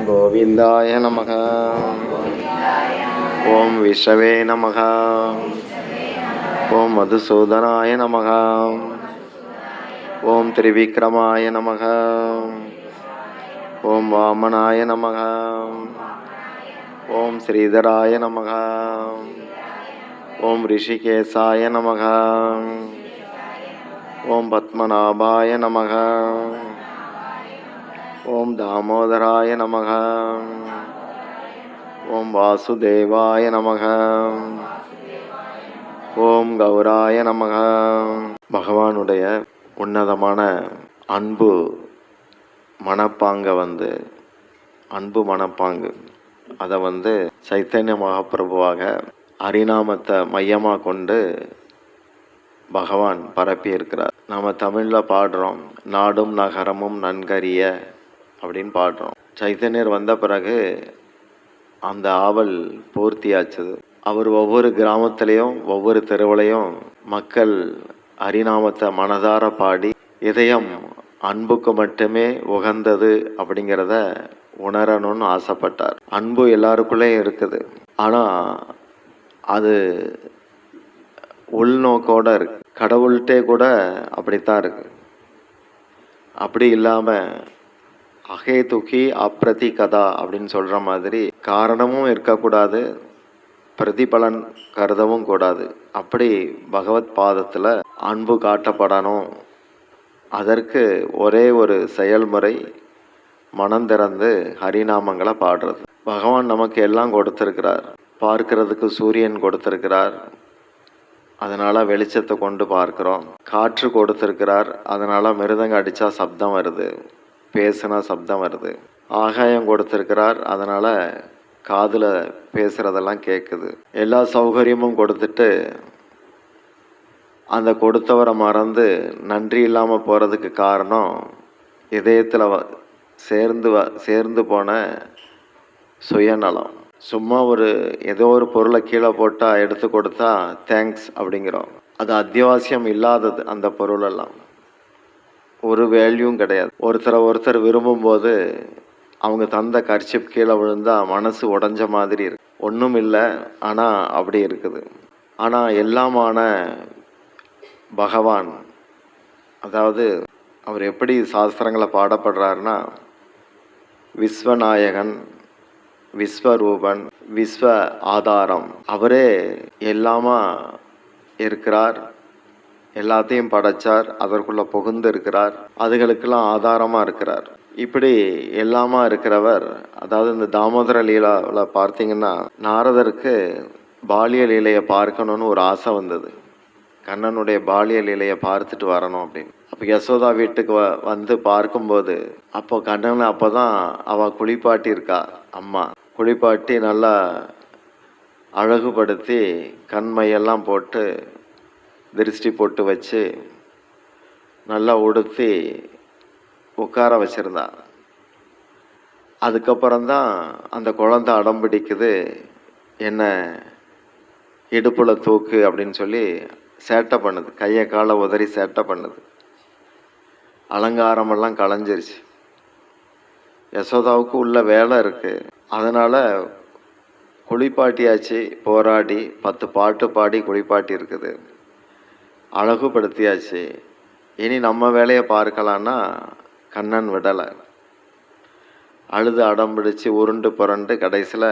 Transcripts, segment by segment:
கோவிந்தாய நமக. ஓம் விஷ்ணவே நமக. ஓம் மதுசூதனாய நமக. ஓம் திரிவிக்ரமாய நமக. ஓம் வாமனாய நமக. ஓம் ஸ்ரீதராய நமக. ஓம் ரிஷிகேசாய நமக. ஓம் பத்மநாபாய நமக. ஓம் தாமோதராய நமக. ஓம் வாசுதேவாய நமக. ஓம் கௌராய நமக. பகவானுடைய உன்னதமான அன்பு மனப்பாங்க அன்பு மனப்பாங்கு அதை சைத்தன்ய மகாபிரபுவாக ஹரிநாமத்தை மையமாக கொண்டு பகவான் பரப்பி இருக்கிறார். நம்ம தமிழில் பாடுறோம், நாடும் நகரமும் நன்கறிய அப்படின்னு பாடுறோம். சைத்தன்யர் வந்த பிறகு அந்த ஆவல் பூர்த்தியாச்சுது. அவர் ஒவ்வொரு கிராமத்திலையும் ஒவ்வொரு தெருவிலையும் மக்கள் ஹரிநாமத்தை மனதார பாடி இதயம் அன்புக்கு மட்டுமே உகந்தது அப்படிங்கிறத உணரணும்னு ஆசைப்பட்டார். அன்பு எல்லாருக்குள்ளேயும் இருக்குது, ஆனால் அது உள்நோக்கோட இருக்கு. கடவுள்கிட்டே கூட அப்படித்தான் இருக்கு. அப்படி இல்லாமல் அகே துக்கி அப்ரதி கதா அப்படின்னு சொல்கிற மாதிரி காரணமும் இருக்கக்கூடாது, பிரதிபலன் கருதவும் கூடாது. அப்படி பகவத் பாதத்தில் அன்பு காட்டப்படணும். அதற்கு ஒரே ஒரு செயல்முறை, மனம் திறந்து ஹரிநாமங்களை பாடுறது. பகவான் நமக்கு எல்லாம் கொடுத்துருக்கிறார். பார்க்கறதுக்கு சூரியன் கொடுத்துருக்கிறார், அதனால் வெளிச்சத்தை கொண்டு பார்க்குறோம். காற்று கொடுத்துருக்கிறார், அதனால் மிருதங்க அடித்தா சப்தம் வருது, பேசுனா சப்தம் வருது. ஆகாயம் கொடுத்துருக்கிறார், அதனால் காதில் பேசுகிறதெல்லாம் கேட்குது. எல்லா சௌகரியமும் கொடுத்துட்டு அந்த கொடுத்தவரை மறந்து நன்றி இல்லாமல் போகிறதுக்கு காரணம் இதயத்தில் சேர்ந்து போன சுயநலம். சும்மா ஏதோ ஒரு பொருளை கீழே போட்டால் எடுத்து கொடுத்தா தேங்க்ஸ் அப்படிங்கிறோம். அது அத்தியாவசியம் இல்லாதது. அந்த பொருளெல்லாம் ஒரு வேல்யூவும் கிடையாது. ஒருத்தர் விரும்பும்போது அவங்க தந்த கர்ச்சிப் கீழே விழுந்தா மனசு உடஞ்ச மாதிரி இருக்கு. ஒன்றும் இல்லை, ஆனால் அப்படி இருக்குது. ஆனால் எல்லாமான பகவான், அதாவது அவர் எப்படி சாஸ்திரங்களை பாடப்படுறாருன்னா, விஸ்வநாயகன், விஸ்வரூபன், விஸ்வ ஆதாரம். அவரே எல்லாமா இருக்கிறார், எல்லாத்தையும் படைச்சார், அதற்குள்ள புகுந்து இருக்கிறார், அதுகளுக்கெல்லாம் ஆதாரமாக இருக்கிறார். இப்படி எல்லாமா இருக்கிறவர். அதாவது இந்த தாமோதர லீலாவில் பார்த்தீங்கன்னா, நாரதருக்கு பாலிய லீலையை பார்க்கணுன்னு ஒரு ஆசை வந்தது. கண்ணனுடைய பாலிய லீலையை பார்த்துட்டு வரணும் அப்படின்னு. அப்போ யசோதா வீட்டுக்கு வந்து பார்க்கும்போது, அப்போ கண்ணன் அப்போதான் அவள் குளிப்பாட்டி இருக்கா. அம்மா குளிப்பாட்டி நல்லா அழகுபடுத்தி கண்மையெல்லாம் போட்டு திருஷ்டி போட்டு வச்சு நல்லா உடுத்தி உட்கார வச்சிருந்தா. அதுக்கப்புறம்தான் அந்த குழந்தை அடம் பிடிக்குது, என்ன இடுப்புல தூக்கு அப்படின்னு சொல்லி சேட்டை பண்ணுது. கையை காலை உதறி சேட்டை பண்ணுது. அலங்காரமெல்லாம் களைஞ்சிருச்சு. யசோதாவுக்கு உள்ள வேலை இருக்கு, அதனால குளிப்பாட்டியாச்சு. போராடி 10 பாட்டு பாடி குளிப்பாட்டி இருக்குது, அழகுபடுத்தியாச்சு. இனி நம்ம வேலையை பார்க்கலான்னா கண்ணன் விடலை. அழுது அடம் பிடிச்சு உருண்டு புரண்டு கடைசியில்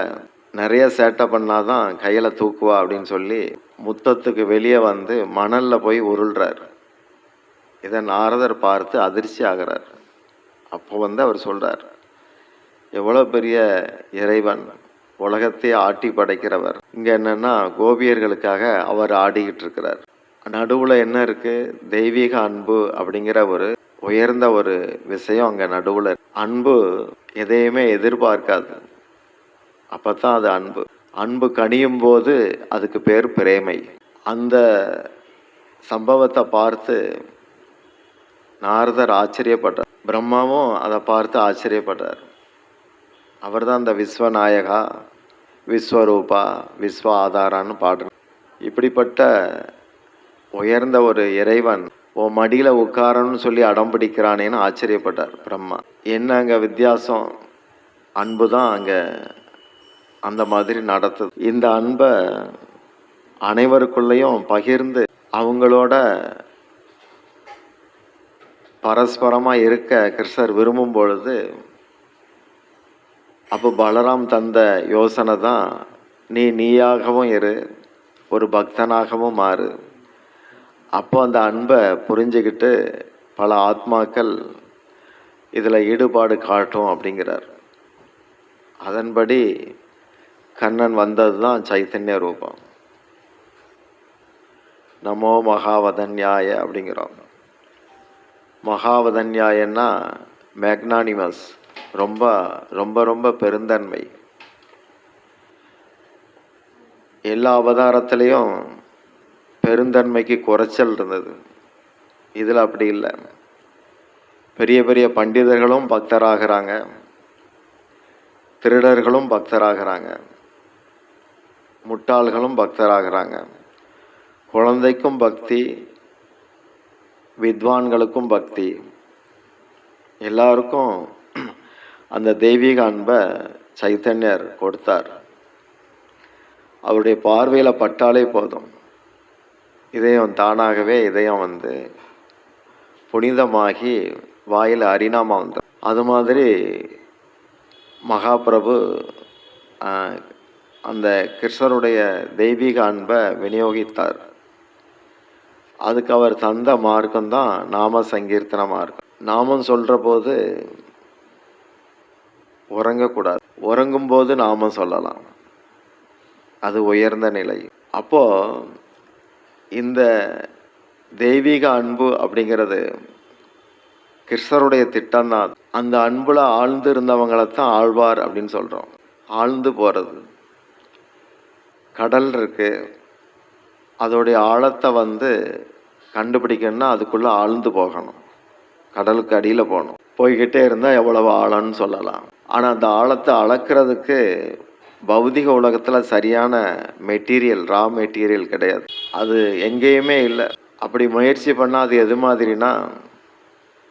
நிறைய சேட்டை பண்ணாதான் கையில் தூக்குவா அப்படின்னு சொல்லி முத்தத்துக்கு வெளியே வந்து மணலில் போய் உருள்றார். இதை நாரதர் பார்த்து அதிர்ச்சி ஆகிறார். அப்போ அவர் சொல்கிறார், எவ்வளோ பெரிய இறைவன், உலகத்தையே ஆட்டி படைக்கிறவர். இங்கே என்னென்னா கோபியர்களுக்காக அவர் ஆடிக்கிட்டு இருக்கிறார். நடுவில் என்ன இருக்குது? தெய்வீக அன்பு அப்படிங்கிற ஒரு உயர்ந்த ஒரு விஷயம் அங்கே நடுவில். அன்பு எதையுமே எதிர்பார்க்காது, அப்போ தான் அது அன்பு. அன்பு கனியும் போது அதுக்கு பேர் பிரேமை. அந்த சம்பவத்தை பார்த்து நாரதர் ஆச்சரியப்பட்டார், பிரம்மாவும் அதை பார்த்து ஆச்சரியப்பட்டார். அவர் தான் அந்த விஸ்வநாயகா, விஸ்வரூபா, விஸ்வ ஆதாரான்னு பாடுறார். இப்படிப்பட்ட உயர்ந்த ஒரு இறைவன் உன் மடியில் உட்காரன்னு சொல்லி அடம் பிடிக்கிறானேன்னு ஆச்சரியப்பட்டார் பிரம்மா. என்ன அங்கே வித்தியாசம்? அன்பு தான் அங்கே அந்த மாதிரி நடத்துது. இந்த அன்பை அனைவருக்குள்ளேயும் பகிர்ந்து அவங்களோட பரஸ்பரமாக இருக்க கிருஷ்ணர் விரும்பும் பொழுது, அப்போ பலராம் தந்த யோசனை தான், நீயாகவும் இரு, ஒரு பக்தனாகவும் மாறு. அப்போ அந்த அன்பை புரிஞ்சுக்கிட்டு பல ஆத்மாக்கள் இதில் ஈடுபாடு காட்டும் அப்படிங்கிறார். அதன்படி கண்ணன் வந்தது தான் சைத்தன்ய ரூபம். நமோ மகாவதன்யாய அப்படிங்கிறோம். மகாவதன்யாயன்னா மேக்னானிமஸ், ரொம்ப ரொம்ப ரொம்ப பெருந்தன்மை. எல்லா அவதாரத்திலையும் பெருந்தன்மைக்கு குறைச்சல் இருந்தது. இதில் அப்படி இல்லை. பெரிய பெரிய பண்டிதர்களும் பக்தராகிறாங்க, திருடர்களும் பக்தராகிறாங்க, முட்டாள்களும் பக்தராகிறாங்க. குழந்தைக்கும் பக்தி, வித்வான்களுக்கும் பக்தி, எல்லாருக்கும் அந்த தெய்வீக அன்பை சைத்தன்யர் கொடுத்தார். அவருடைய பார்வையில் பட்டாலே போதும், இதயம் தானாகவே இதயம் புனிதமாகி வாயில் அரிநாமா வந்தது. அது மாதிரி மகாபிரபு அந்த கிருஷ்ணருடைய தெய்வீக அன்பை விநியோகித்தார். அதுக்கு அவர் தந்த மார்க்கம்தான் நாம சங்கீர்த்தன மார்க்கம். நாமம் சொல்கிற போது உறங்கக்கூடாது, உறங்கும்போது நாமம் சொல்லலாம், அது உயர்ந்த நிலை. அப்போ இந்த தெய்வீக அன்பு அப்படிங்கிறது கிருஷ்ணருடைய திட்டம்தான். அந்த அன்புல ஆழ்ந்து இருந்தவங்களைத்தான் ஆழ்வார் அப்படின்னு சொல்கிறோம். ஆழ்ந்து போகிறது, கடல் இருக்கு, அதோடைய ஆழத்தை கண்டுபிடிக்கணும்னா அதுக்குள்ளே ஆழ்ந்து போகணும், கடலுக்கு அடியில் போகணும். போய்கிட்டே இருந்தால் எவ்வளவு ஆழம்னு சொல்லலாம். ஆனால் அந்த ஆழத்தை அளக்கிறதுக்கு பௌதிக உலகத்தில் சரியான மெட்டீரியல், ரா மெட்டீரியல் கிடையாது, அது எங்கேயுமே இல்லை. அப்படி முயற்சி பண்ணால் அது எது மாதிரினா,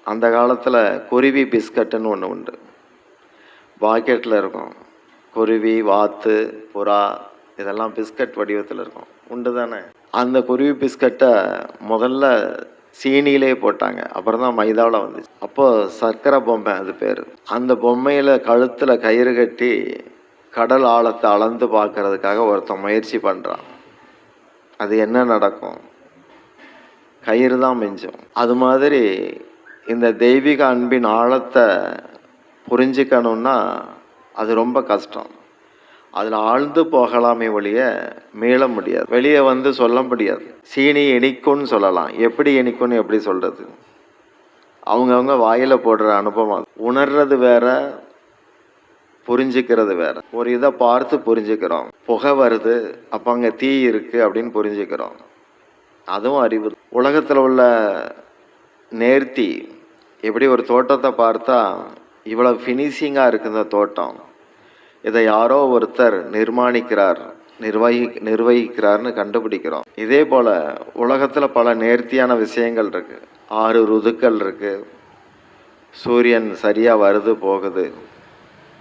அந்த காலத்தில் குருவி பிஸ்கட்டுன்னு ஒன்று உண்டு, பாக்கெட்டில் இருக்கும். குருவி, வாத்து, புறா இதெல்லாம் பிஸ்கட் வடிவத்தில் இருக்கும், உண்டு தானே? அந்த குருவி பிஸ்கட்டை முதல்ல சீனியிலே போட்டாங்க, அப்புறம் தான் மைதாவில் வந்துச்சு. அப்போது சர்க்கரை பொம்மை அது பேர். அந்த பொம்மையில் கழுத்தில் கயிறு கட்டி கடல் ஆழத்தை அளந்து பார்க்கறதுக்காக ஒருத்தன் முயற்சி பண்ணுறான். அது என்ன நடக்கும்? கயிறு தான் மிஞ்சும். அது மாதிரி இந்த தெய்வீக அன்பின் ஆழத்தை புரிஞ்சுக்கணுன்னா அது ரொம்ப கஷ்டம். அதில் ஆழ்ந்து போகலாமே ஒழிய மீள முடியாது, வெளியே சொல்ல முடியாது. சீனி இனிக்கும்னு சொல்லலாம், எப்படி இனிக்கும்னு எப்படி சொல்கிறது? அவங்கவுங்க வாயில் போடுற அனுபவம். உணர்றது வேற, புரிஞ்சுக்கிறது வேற. ஒரு இதை பார்த்து புரிஞ்சுக்கிறோம், புகை வருது அப்போ அங்கே தீ இருக்குது அப்படின்னு புரிஞ்சுக்கிறோம், அதுவும் அறிவு. உலகத்தில் உள்ள நேர்த்தி, எப்படி ஒரு தோட்டத்தை பார்த்தா இவ்வளோ ஃபினிஷிங்காக இருக்குது இந்த தோட்டம், இதை யாரோ ஒருத்தர் நிர்வகிக்கிறார்னு கண்டுபிடிக்கிறோம். இதே போல் உலகத்தில் பல நேர்த்தியான விஷயங்கள் இருக்குது. 6 ருதுக்கள் இருக்குது, சூரியன் சரியாக வருது போகுது,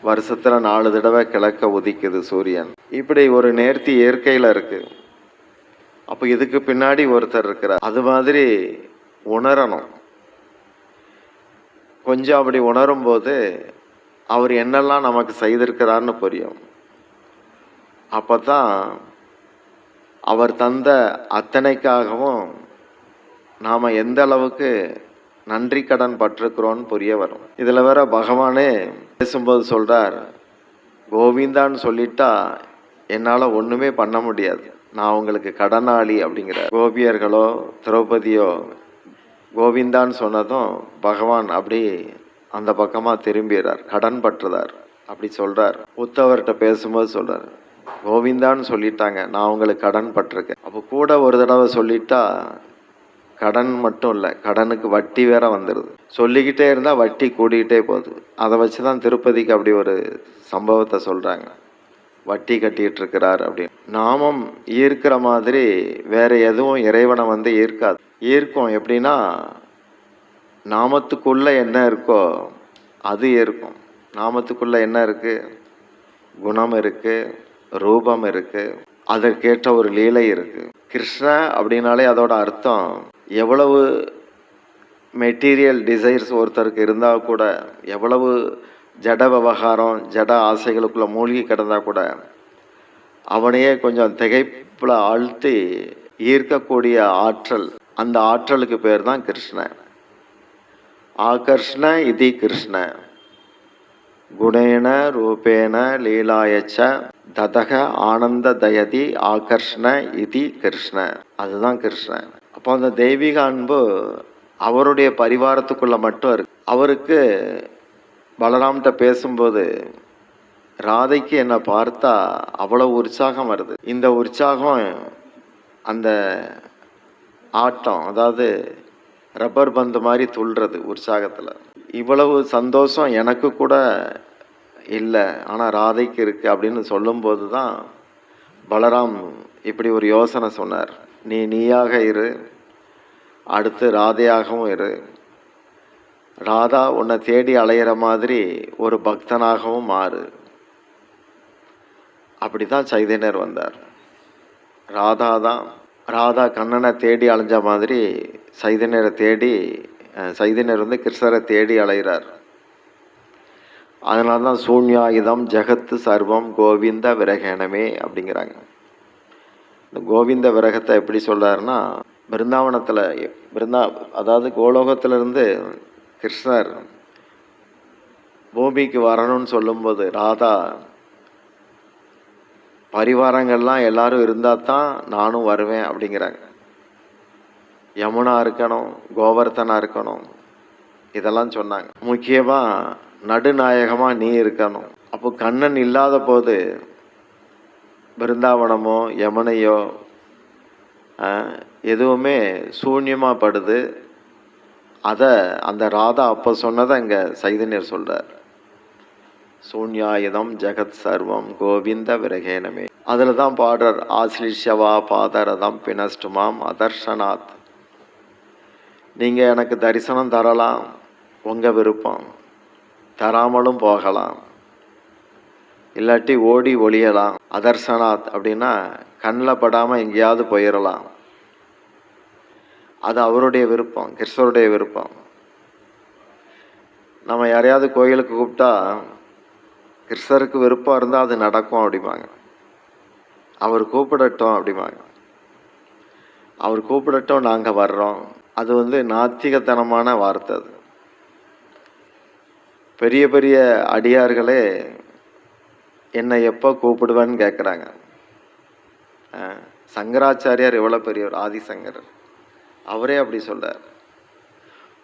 வருஷத்தில் 4 தடவை கிழக்க உதிக்குது சூரியன். இப்படி ஒரு நேர்த்தி இயற்கையில் இருக்குது. அப்போ இதுக்கு பின்னாடி ஒருத்தர் இருக்கிறார். அது மாதிரி உணரணும். கொஞ்சம் அப்படி உணரும்போது அவர் என்னெல்லாம் நமக்கு செய்திருக்கிறார்னு புரியும். அப்போ தான் அவர் தந்த அத்தனைக்காகவும் நாம் எந்த அளவுக்கு நன்றி கடன் பட்டிருக்கிறோன்னு புரிய வரும். இதில் வேற பகவானே பேசும்போது சொல்கிறார், கோவிந்தான்னு சொல்லிட்டா என்னால் ஒன்றுமே பண்ண முடியாது, நான் உங்களுக்கு கடனாளி அப்படிங்கிற. கோபியர்களோ திரௌபதியோ கோவிந்தான்னு சொன்னதும் பகவான் அப்படி அந்த பக்கமாக திரும்பிடுறார், கடன் பற்றுறார். அப்படி சொல்கிறார். உத்தவர்கிட்ட பேசும்போது சொல்கிறார், கோவிந்தான்னு சொல்லிட்டாங்க, நான் உங்களுக்கு கடன் பட்டிருக்கேன். அப்போ கூட ஒரு தடவை சொல்லிட்டா கடன் மட்டும் இல்லை, கடனுக்கு வட்டி வேற வந்துடுது. சொல்லிக்கிட்டே இருந்தால் வட்டி கூடிக்கிட்டே போகுது. அதை வச்சு தான் திருப்பதிக்கு அப்படி ஒரு சம்பவத்தை சொல்கிறாங்க, வட்டி கட்டிகிட்டு இருக்கிறார் அப்படின்னு. நாமம் ஈர்க்கிற மாதிரி வேற எதுவும் இறைவனை ஈர்க்காது. ஈர்க்கும் எப்படின்னா, நாமத்துக்குள்ள என்ன இருக்கோ அது இருக்கும். நாமத்துக்குள்ள என்ன இருக்கு? குணம் இருக்கு, ரூபம் இருக்கு, அதற்கேற்ற ஒரு லீலை இருக்கு. கிருஷ்ண அப்படின்னாலே அதோட அர்த்தம் எவ்வளவு மெட்டீரியல் டிசைர்ஸ் ஒருத்தருக்கு இருந்தால் கூட, எவ்வளவு ஜட விவகாரம் ஜட ஆசைகளுக்குள்ள மூழ்கி கிடந்தா கூட அவனையே கொஞ்சம் திகைப்புல ஆழ்த்தி ஈர்க்கக்கூடிய ஆற்றல், அந்த ஆற்றலுக்கு பேர் தான் கிருஷ்ண. ஆகர்ஷ்ண இதி கிருஷ்ண குணேன ரூபேன லீலாயச்ச ததக ஆனந்த தயதி ஆகர்ஷ்ண இதி கிருஷ்ண. அதுதான் கிருஷ்ணன். அப்போ அந்த தெய்வீக அன்பு அவருடைய பரிவாரத்துக்குள்ள மட்டும் இருக்கு. அவருக்கு பலராம்கிட்ட பேசும்போது ராதைக்கு என்னை பார்த்தா அவ்வளவு உற்சாகம் வருது. இந்த உற்சாகம் அந்த ஆட்டம், அதாவது ரப்பர் பந்து மாதிரி துள்ளுறது உற்சாகத்தில். இவ்வளவு சந்தோஷம் எனக்கு கூட இல்லை, ஆனால் ராதைக்கு இருக்கு அப்படின்னு சொல்லும்போது தான் பலராம் இப்படி ஒரு யோசனை சொன்னார். நீயாக இரு, அடுத்து ராதையாகவும் இரு, ராதா உன்னை தேடி அலையிற மாதிரி ஒரு பக்தனாகவும் மாறு. அப்படிதான் சைதன்யர் வந்தார். ராதா கண்ணனை தேடி அலைஞ்ச மாதிரி சைதன்யர் வந்து கிருஷ்ணரை தேடி அலைகிறார். அதனால தான் சூன்யாயுதம் ஜெகத்து சர்வம் கோவிந்த விரகணமே அப்படிங்கிறாங்க. இந்த கோவிந்த விரகத்தை எப்படி சொல்றாருன்னா, பிருந்தாவனத்தில் அதாவது கோலோகத்திலிருந்து கிருஷ்ணர் பூமிக்கு வரணும்னு சொல்லும்போது ராதா பரிவாரங்கள்லாம் எல்லாரும் இருந்தால் தான் நானும் வருவேன் அப்படிங்கிறாங்க. யமுனா இருக்கணும், கோவர்த்தனா இருக்கணும், இதெல்லாம் சொன்னாங்க. முக்கியமாக நடுநாயகமாக நீ இருக்கணும். அப்போ கண்ணன் இல்லாத போது பிருந்தாவனமோ யமுனையோ எதுவுமே சூன்யமாக படுது. அதை அந்த ராதா அப்போ சொன்னதை இங்கே சைதன்யர் சொல்கிறார். சூன்யாயுதம் ஜெகத் சர்வம் கோவிந்த விரகேனமே. அதில் தான் பாடுறார், ஆஸ்லிஷவா பாதரதம் பினஸ்டுமாம் அதர்ஷனாத். நீங்கள் எனக்கு தரிசனம் தரலாம், உங்கள் விருப்பம், தராமலும் போகலாம், இல்லாட்டி ஓடி ஒளியலாம். அதர்ஷனாத் அப்படின்னா கண்ணில் படாமல் எங்கேயாவது போயிடலாம். அது அவருடைய விருப்பம், கிருஷ்ணருடைய விருப்பம். நம்ம யாரையாவது கோயிலுக்கு கூப்பிட்டா கிருஷ்ணருக்கு விருப்பம் இருந்தால் அது நடக்கும் அப்படிம்பாங்க. அவர் கூப்பிடட்டும் அப்படிம்பாங்க. அவர் கூப்பிடட்டும், நாங்கள் வர்றோம். அது வந்து நாத்திகத்தனமான வார்த்தை. அது பெரிய பெரிய அடியார்களே என்னை எப்போ கூப்பிடுவேன்னு கேட்குறாங்க. சங்கராச்சாரியார் எவ்வளோ பெரியவர், ஆதிசங்கரர், அவரே அப்படி சொல்றார்.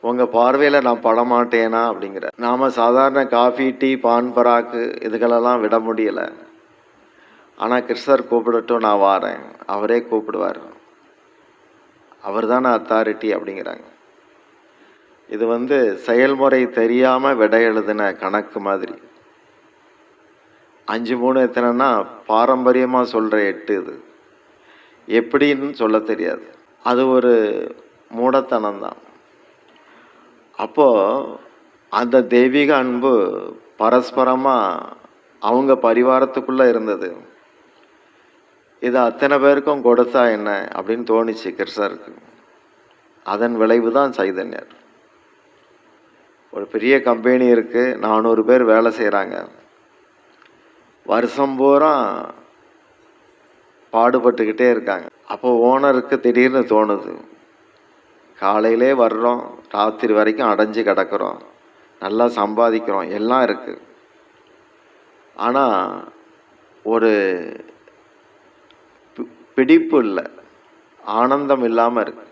உங்கள் பார்வையில் நான் படமாட்டேனா அப்படிங்கிற. நாம் சாதாரண காஃபி டீ பான் பராக்கு இதுகளெல்லாம் விட முடியலை. ஆனால் கிருஷ்ணர் கூப்பிடட்டும், நான் வாரேன், அவரே கூப்பிடுவார், அவர் தானே அத்தாரிட்டி அப்படிங்கிறாங்க. இது வந்து செயல்முறை தெரியாமல் விடை எழுதின கணக்கு மாதிரி. 5-3 எத்தனைன்னா பாரம்பரியமாக சொல்கிற 8 இது எப்படின்னு சொல்ல தெரியாது. அது ஒரு மூடத்தனம் தான். அப்போது அந்த தெய்வீக அன்பு பரஸ்பரமாக அவங்க பரிவாரத்துக்குள்ளே இருந்தது. இது அத்தனை பேருக்கும் கொடுத்தா என்ன அப்படின்னு தோணிச்சு கிருஷ்ணருக்கு. அதன் விளைவு தான் சைதன்யர். ஒரு பெரிய கம்பெனி இருக்குது, 400 பேர் வேலை செய்கிறாங்க. வருஷம் பூரா பாடுபட்டுக்கிட்டே இருக்காங்க. அப்போ ஓனருக்கு திடீர்னு தோணுது, காலையிலே வர்றோம், ராத்திரி வரைக்கும் அடைஞ்சு கிடக்கிறோம், நல்லா சம்பாதிக்கிறோம், எல்லாம் இருக்குது, ஆனால் ஒரு பிடிப்பு இல்லை, ஆனந்தம் இல்லாமல் இருக்கு.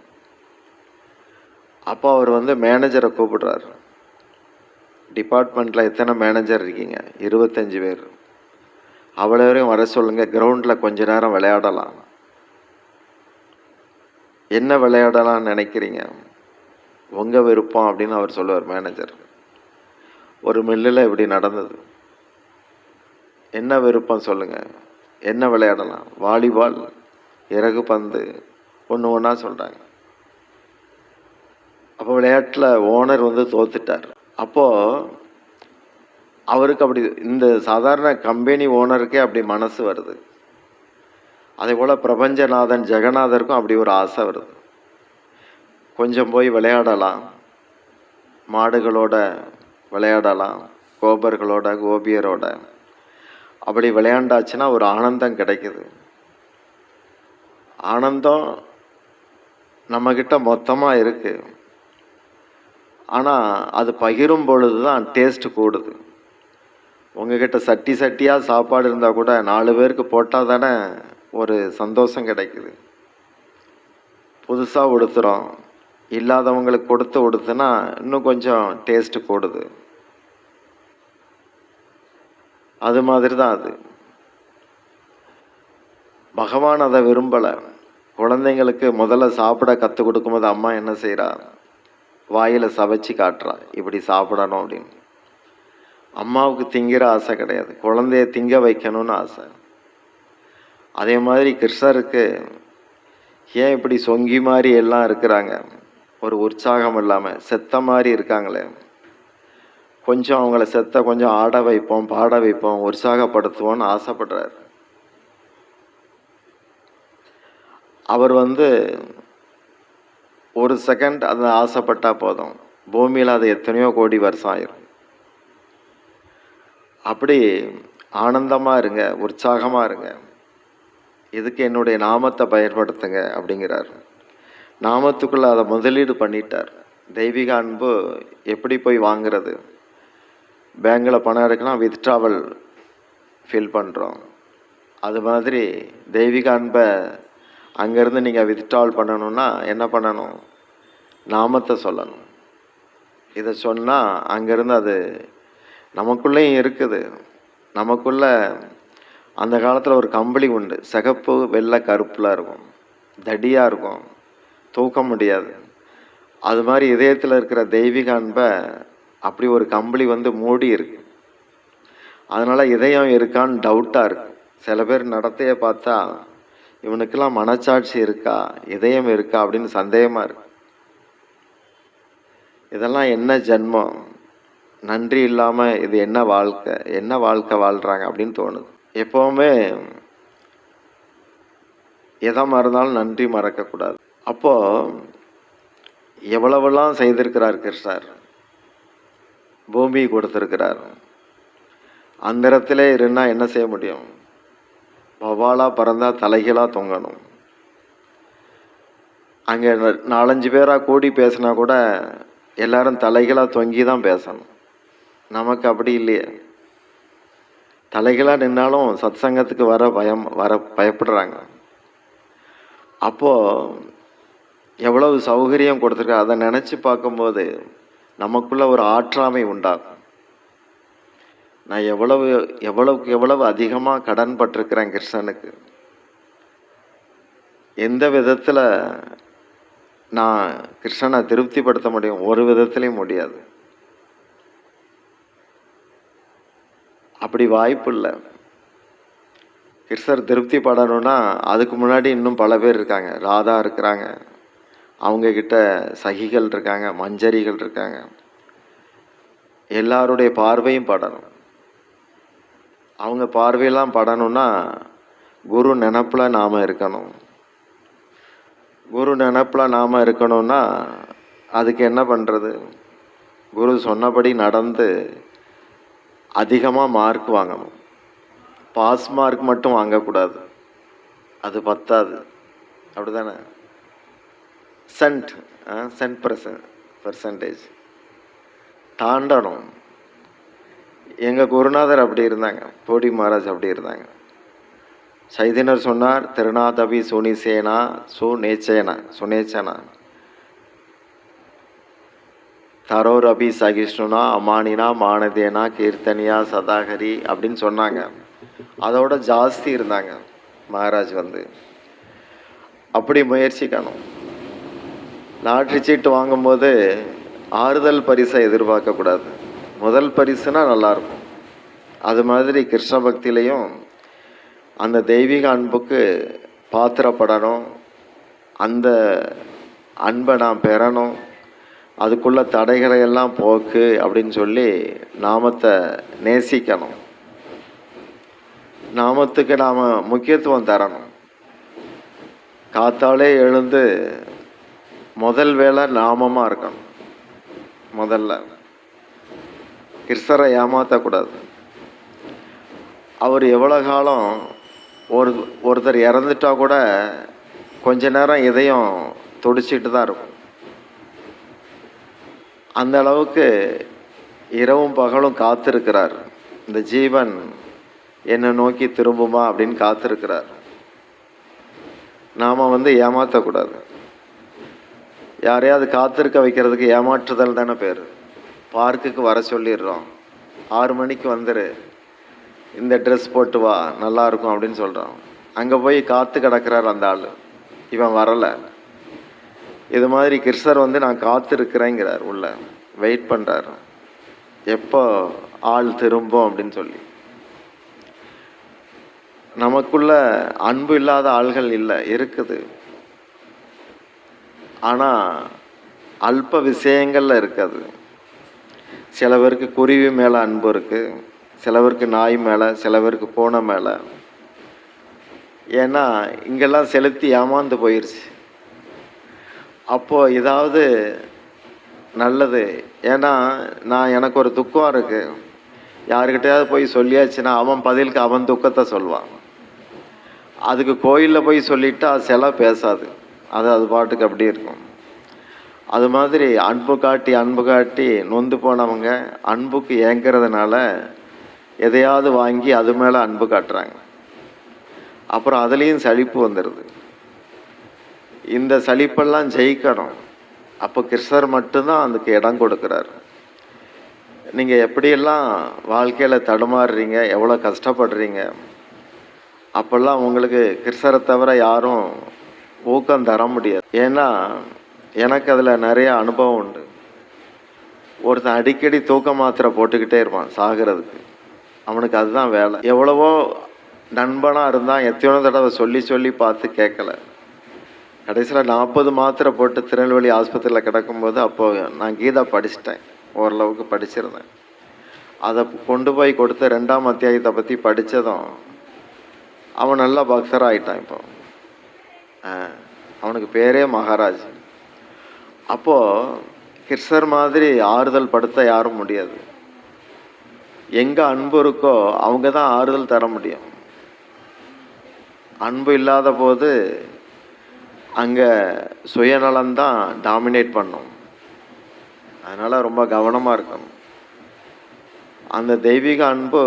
அப்போ அவர் வந்து மேனேஜரை கூப்பிடுறாரு. டிபார்ட்மெண்ட்டில் எத்தனை மேனேஜர் இருக்கீங்க? 25 பேர். அவ்வளோ வரையும் வர சொல்லுங்கள், கிரவுண்டில் கொஞ்ச நேரம் விளையாடலாம். என்ன விளையாடலாம்னு நினைக்கிறீங்க? உங்கள் விருப்பம் அப்படின்னு அவர் சொல்லுவார் மேனேஜர். ஒரு மில்லில் இப்படி நடந்தது. என்ன விருப்பம் சொல்லுங்கள், என்ன விளையாடலாம்? வாலிபால், இறகு பந்து, ஒன்று ஒன்றா சொல்கிறாங்க. அப்போ விளையாட்டில் ஓனர் வந்து தோத்துட்டார். அப்போது அவருக்கு அப்படி இந்த சாதாரண கம்பெனி ஓனருக்கே அப்படி மனசு வருது. அதே போல் பிரபஞ்சநாதன் ஜெகநாதருக்கும் அப்படி ஒரு ஆசை வருது. கொஞ்சம் போய் விளையாடலாம், மாடுகளோட விளையாடலாம், கோபர்களோட கோபியரோட. அப்படி விளையாண்டாச்சுன்னா ஒரு ஆனந்தம் கிடைக்குது. ஆனந்தம் நம்மக்கிட்ட மொத்தமாக இருக்கு. ஆனால் அது பகிரும் பொழுது தான் டேஸ்ட் கூடுது. உங்ககிட்ட சட்டி சட்டியாக சாப்பாடு இருந்தால் கூட 4 பேருக்கு போட்டால் தானே ஒரு சந்தோஷம் கிடைக்குது. புதுசாக உடுத்துகிறோம், இல்லாதவங்களுக்கு கொடுத்து உடுத்துனா இன்னும் கொஞ்சம் டேஸ்ட் கூடுது. அது மாதிரி தான் அது. பகவான் அதை விரும்பலை. குழந்தைங்களுக்கு முதல்ல சாப்பிட கற்றுக் கொடுக்கும்போது அம்மா என்ன செய்கிறா, வாயில் சவைச்சி காட்டுறா, இப்படி சாப்பிடணும் அப்படின்னு. அம்மாவுக்கு திங்கிற ஆசை கிடையாது, குழந்தைய திங்க வைக்கணும்னு ஆசை. அதே மாதிரி கிருஷ்ணருக்கு ஏன் இப்படி சொங்கி மாதிரி எல்லாம் இருக்கிறாங்க, ஒரு உற்சாகம் இல்லாமல் செத்த மாதிரி இருக்காங்களே, கொஞ்சம் அவங்கள செத்த கொஞ்சம் ஆட வைப்போம், பாட வைப்போம், உற்சாகப்படுத்துவோம்னு ஆசைப்படுறாரு. அவர் ஒரு செகண்ட் அதை ஆசைப்பட்டா போதும், பூமியில் அது எத்தனையோ கோடி வருஷம் ஆயிரும். அப்படி ஆனந்தமாக இருங்க, உற்சாகமாக இருங்க, இதுக்கு என்னுடைய நாமத்தை பயன்படுத்துங்க அப்படிங்கிறார். நாமத்துக்குள்ளே அதை முதலீடு பண்ணிட்டார். தெய்வீக அன்பு எப்படி போய் வாங்குறது? பேங்கில் பணம் எடுக்கலாம், வித்ட்ராவல் ஃபில் பண்ணுறோம். அது மாதிரி தெய்வீக அன்பை அங்கேருந்து நீங்கள் வித்ட்ராவல் பண்ணணுன்னா என்ன பண்ணணும்? நாமத்தை சொல்லணும். இதை சொன்னால் அங்கேருந்து அது நமக்குள்ளேயும் இருக்குது. நமக்குள்ள அந்த காலத்தில் ஒரு கம்பளி உண்டு, சிகப்பு வெள்ளை கருப்பில் இருக்கும், தடியாக இருக்கும், தூக்க முடியாது. அது மாதிரி இதயத்தில் இருக்கிற தெய்வீக அன்பை அப்படி ஒரு கம்பளி மூடி இருக்கு. அதனால் இதயம் இருக்கான்னு டவுட்டாக இருக்கு. சில பேர் நடத்தையை பார்த்தா இவனுக்கெல்லாம் மனச்சாட்சி இருக்கா, இதயம் இருக்கா அப்படின்னு சந்தேகமாக இருக்கு. இதெல்லாம் என்ன ஜென்மம், நன்றி இல்லாமல் இது என்ன வாழ்க்கை வாழ்கிறாங்க அப்படின்னு தோணுது. எப்போவுமே எதை மறந்தாலும் நன்றி மறக்கக்கூடாது. அப்போது எவ்வளவெல்லாம் செய்திருக்கிறார் கிருஷ்ணர், பூமி கொடுத்துருக்கிறார். அந்த இடத்துல இருந்தால் என்ன செய்ய முடியும்? வவ்வாலாக பறந்தால் தலைகளாக தொங்கணும். அங்கே 4-5 பேராக கூடி பேசினா கூட எல்லாரும் தலைகளாக தொங்கி தான் பேசணும். நமக்கு அப்படி இல்லையே. தலைகளாக நின்னாலும் சத் சங்கத்துக்கு வர பயப்படுறாங்க. அப்போது எவ்வளவு சௌகரியம் கொடுத்துருக்க, அதை நினச்சி பார்க்கும்போது நமக்குள்ள ஒரு ஆற்றாமை உண்டாகும். நான் எவ்வளவுக்கு எவ்வளவு அதிகமாக கடன் பட்டிருக்கிறேன் கிருஷ்ணனுக்கு. எந்த விதத்தில் நான் கிருஷ்ணனை திருப்திப்படுத்த முடியும்? ஒரு விதத்துலையும் முடியாது. அப்படி வாய்ப்பு இல்லை. கிருஷ்ணர் திருப்தி படணும்னா அதுக்கு முன்னாடி இன்னும் பல பேர் இருக்காங்க. ராதா இருக்கிறாங்க, அவங்கக்கிட்ட சகிகள் இருக்காங்க, மஞ்சரிகள் இருக்காங்க. எல்லாருடைய பார்வையும் படணும். அவங்க பார்வையெல்லாம் படணும்னா குரு நினப்பில் நாம் இருக்கணும். குரு நினப்பில் நாம் இருக்கணும்னா அதுக்கு என்ன பண்ணுறது? குரு சொன்னபடி நடந்து அதிகமாக மார்க் வாங்கணும். பாஸ் மார்க் மட்டும் வாங்கக்கூடாது, அது பத்தாது. அப்படி தானே? சென்ட் பர்சன்டேஜ் தாண்டணும். எங்கள் குருநாதர் அப்படி இருந்தாங்க, போடி மகாராஜ் அப்படி இருந்தாங்க. சைதன்யர் சொன்னார், திருநாதபி சுனிசேனா சுனேச்சனா தரோரபி சகிஷ்ணுனா அமானினா மானதேனா கீர்த்தனியா சதாகரி அப்படின்னு சொன்னாங்க. அதோட ஜாஸ்தி இருந்தாங்க மகாராஜ். அப்படி முயற்சிக்கணும். லாட்ரி சீட்டு வாங்கும்போது ஆறுதல் பரிசை எதிர்பார்க்கக்கூடாது. முதல் பரிசுனா நல்லாயிருக்கும். அது மாதிரி கிருஷ்ண பக்தியிலையும் அந்த தெய்வீக அன்புக்கு பாத்திரப்படணும். அந்த அன்பை நான் பெறணும். அதுக்குள்ள தடைகளை எல்லாம் போக்கு அப்படின்னு சொல்லி நாமத்தை நேசிக்கணும். நாமத்துக்கு நாம் முக்கியத்துவம் தரணும். காத்தாலே எழுந்து முதல் வேளை நாமமாக இருக்கணும். முதல்ல கிருஷ்ணரை ஏமாற்றக்கூடாது. அவர் எவ்வளோ காலம் ஒருத்தர் இறந்துட்டா கூட கொஞ்ச நேரம் இதயம் துடிச்சிட்டு தான் இருக்கும். அந்த அளவுக்கு இரவும் பகலும் காத்திருக்கிறார். இந்த ஜீவன் என்னை நோக்கி திரும்புமா அப்படின்னு காத்திருக்கிறார். நாம் ஏமாற்றக்கூடாது. யாரையாவது காத்திருக்க வைக்கிறதுக்கு ஏமாற்றுதல் தானே பேர். பார்க்குக்கு வர சொல்லிடுறோம், 6 மணிக்கு வந்துரு, இந்த ட்ரெஸ் போட்டு வா நல்லாயிருக்கும் அப்படின்னு சொல்கிறோம். அங்கே போய் காத்து கிடக்கிறார் அந்த ஆள், இவன் வரலை. இது மாதிரி கிருஷ்ணர் நான் காத்திருக்கிறேங்கிறார், உள்ள வெயிட் பண்ணுறார், எப்போ ஆள் திரும்பும் அப்படின்னு சொல்லி. நமக்குள்ள அன்பு இல்லாத ஆள்கள் இல்லை, இருக்குது. ஆனால் அல்ப விஷயங்கள்ல இருக்காது. சில பேருக்கு குருவி மேலே அன்பு இருக்குது, சில பேருக்கு நாய் மேலே, சில பேருக்கு பூனை மேலே. ஏன்னா இங்கெல்லாம் செலுத்தி ஏமாந்து போயிடுச்சு. அப்போது இதாவது நல்லது. ஏன்னா எனக்கு ஒரு துக்கம் இருக்குது, யாருக்கிட்டையாவது போய் சொல்லியாச்சுன்னா அவன் பதிலுக்கு அவன் துக்கத்தை சொல்வான். அதுக்கு கோயிலில் போய் சொல்லிட்டா சில பேசாது, அது பாட்டுக்கு அப்படி இருக்கும். அது மாதிரி அன்பு காட்டி நொந்து போனவங்க அன்புக்கு ஏங்கிறதுனால எதையாவது வாங்கி அது மேலே அன்பு காட்டுறாங்க. அப்புறம் அதுலேயும் சலிப்பு வந்துடுது. இந்த சலிப்பெல்லாம் ஜெயிக்கணும். அப்போ கிருஷ்ணர் மட்டும்தான் அதுக்கு இடம் கொடுக்குறார். நீங்கள் எப்படியெல்லாம் வாழ்க்கையில் தடுமாறுறீங்க, எவ்வளோ கஷ்டப்படுறீங்க, அப்போல்லாம் உங்களுக்கு கிருஷ்ணரை தவிர யாரும் ஊக்கம் தர முடியாது. ஏன்னா எனக்கு அதில் நிறைய அனுபவம் உண்டு. ஒருத்தன் அடிக்கடி தூக்க மாத்திரை போட்டுக்கிட்டே இருப்பான் சாகிறதுக்கு. அவனுக்கு அதுதான் வேலை. எவ்வளவோ நண்பனாக இருந்தான், எத்தனையோ தடவை சொல்லி பார்த்து கேட்கல. கடைசியில் 40 மாத்திரை போட்டு திருநெல்வேலி ஆஸ்பத்திரியில் கிடக்கும்போது அப்போது நான் கீதா படிச்சிட்டேன், ஓரளவுக்கு படிச்சிருந்தேன். அதை கொண்டு போய் கொடுத்த 2ஆம் அத்தியாயத்தை பற்றி படித்ததும் அவன் நல்லா பக்தராக ஆகிட்டான். இப்போ அவனுக்கு பேரே மகாராஜ். அப்போது கிருஷ்ணர் மாதிரி ஆறுதல் படுத்த யாரும் முடியாது. எங்கே அன்பு இருக்கோ அவங்க தான் ஆறுதல் தர முடியும். அன்பு இல்லாத போது அங்கே சுயநலம்தான் டாமினேட் பண்ணும். அதனால் ரொம்ப கவனமாக இருக்கணும். அந்த தெய்வீக அன்பு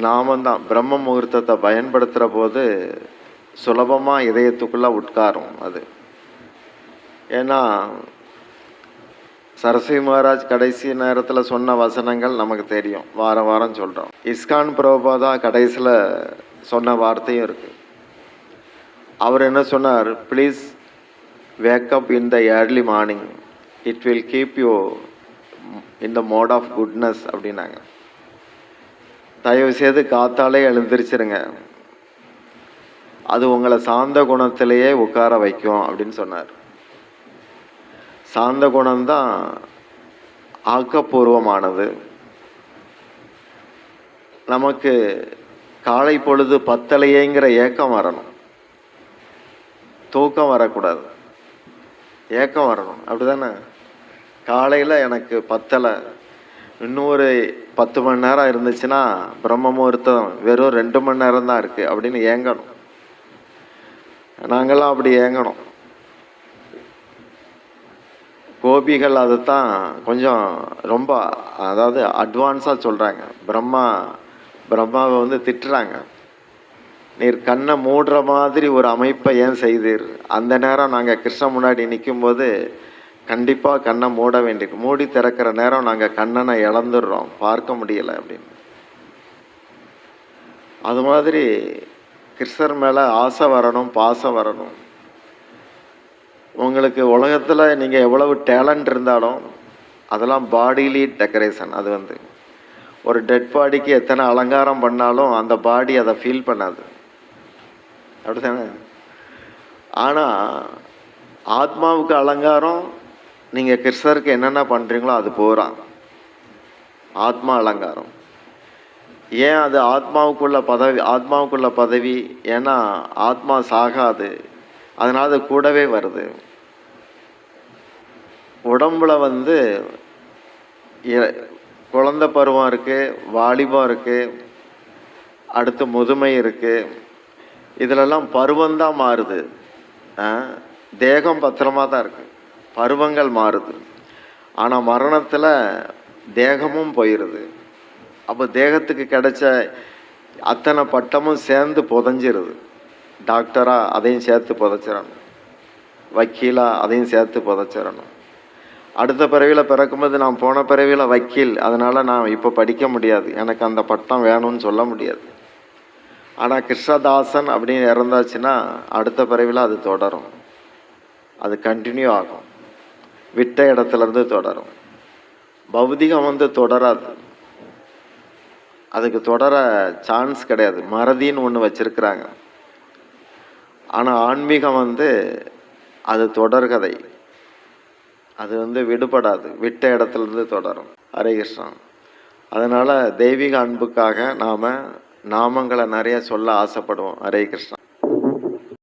நாமந்தான் பிரம்ம முகூர்த்தத்தை பயன்படுத்துகிற போது சுலபமாக இதயத்துக்குள்ளே உட்காரும் அது. ஏன்னா சரஸ்வதி மகாராஜ் கடைசி நேரத்தில் சொன்ன வசனங்கள் நமக்கு தெரியும், வாரம் சொல்கிறோம். இஸ்கான் பிரபுபாதா கடைசியில் சொன்ன வார்த்தையும் இருக்குது. அவர் என்ன சொன்னார்? Please wake up in the early morning, it will keep you in the mode of goodness அப்படின்னாங்க. தயவு செய்து காத்தாலே எழுந்திரிச்சிருங்க, அது உங்களை சாந்த குணத்திலேயே உட்கார வைக்கும் அப்படின்னு சொன்னார். சாந்த குணம்தான் ஆக்கப்பூர்வமானது. நமக்கு காலை பொழுது பத்தலையேங்கிற ஏக்கம் வரணும், தூக்கம் வரக்கூடாது, ஏக்கம் வரணும். அப்படிதானே? காலையில் எனக்கு பத்தலை, இன்னும் ஒரு 10 மணி நேரம் இருந்துச்சுன்னா பிரம்ம முகூர்த்தம் வெறும் 2 மணி நேரம் தான் இருக்குது அப்படின்னு ஏங்கணும். நாங்கள்லாம் அப்படி ஏங்கணும். கோபிகள் அதைத்தான் கொஞ்சம் ரொம்ப அதாவது அட்வான்ஸாக சொல்கிறாங்க. பிரம்மாவை திட்டுறாங்க. நீர் கண்ணை மூடுற மாதிரி ஒரு அமைப்பை ஏன் செய்தீர்? அந்த நேரம் நாங்கள் கிருஷ்ணன் முன்னாடி நிற்கும்போது கண்டிப்பாக கண்ணை மூட வேண்டியிருக்கு, மூடி திறக்கிற நேரம் நாங்கள் கண்ணனை இழந்துடுறோம், பார்க்க முடியலை அப்படின்னு. அது மாதிரி கிருஷ்ணர் மேலே ஆசை வரணும், பாசம் வரணும். உங்களுக்கு உலகத்தில் நீங்கள் எவ்வளவு டேலண்ட் இருந்தாலும் அதெல்லாம் பாடிலி டெக்கரேஷன். அது ஒரு டெட் பாடிக்கு எத்தனை அலங்காரம் பண்ணாலும் அந்த பாடி அதை ஃபீல் பண்ணாது, அப்படித்தானே? ஆனால் ஆத்மாவுக்கு அலங்காரம் நீங்கள் கிருஷ்ணருக்கு என்னென்ன பண்ணுறீங்களோ அது பூரா ஆத்மா அலங்காரம். ஏன் அது ஆத்மாவுக்குள்ள பதவி? ஏன்னா ஆத்மா சாகாது, அதனால் அது கூடவே வருது. உடம்புல வந்து குழந்தை பருவம் இருக்குது, வாலிபம் இருக்குது, அடுத்து முதுமை இருக்குது. இதிலெல்லாம் பருவம்தான் மாறுது. தேகம் பத்திரமா தான் இருக்குது, பருவங்கள் மாறுது. ஆனால் மரணத்தில் தேகமும் போயிடுது. அப்போ தேகத்துக்கு கிடைச்ச அத்தனை பட்டமும் சேர்ந்து புதஞ்சிருது. டாக்டராக அதையும் சேர்த்து புதைச்சிடணும், வக்கீலாக அதையும் சேர்த்து புதைச்சிடணும். அடுத்த பிறவியில் பிறக்கும்போது நான் போன பிறவியில் வக்கீல், அதனால் நான் இப்போ படிக்க முடியாது, எனக்கு அந்த பட்டம் வேணும்னு சொல்ல முடியாது. ஆனால் கிருஷ்ணதாசன் அப்படின்னு இறந்தாச்சுன்னா அடுத்த பிறவியில் அது தொடரும், அது கண்டினியூ ஆகும், விட்ட இடத்துலேருந்து தொடரும். பௌதிகம் வந்து தொடராது, அதுக்கு தொடர சான்ஸ் கிடையாது, மறதின்னு ஒன்று வச்சிருக்கிறாங்க. ஆனால் ஆன்மீகம் வந்து அது தொடர்கதை, அது வந்து விடுபடாது, விட்ட இடத்துலேருந்து தொடரும். ஹரே கிருஷ்ணா. அதனால் தெய்வீக அன்புக்காக நாம் நாமங்களை நிறைய சொல்ல ஆசைப்படுவோம். ஹரே கிருஷ்ணா.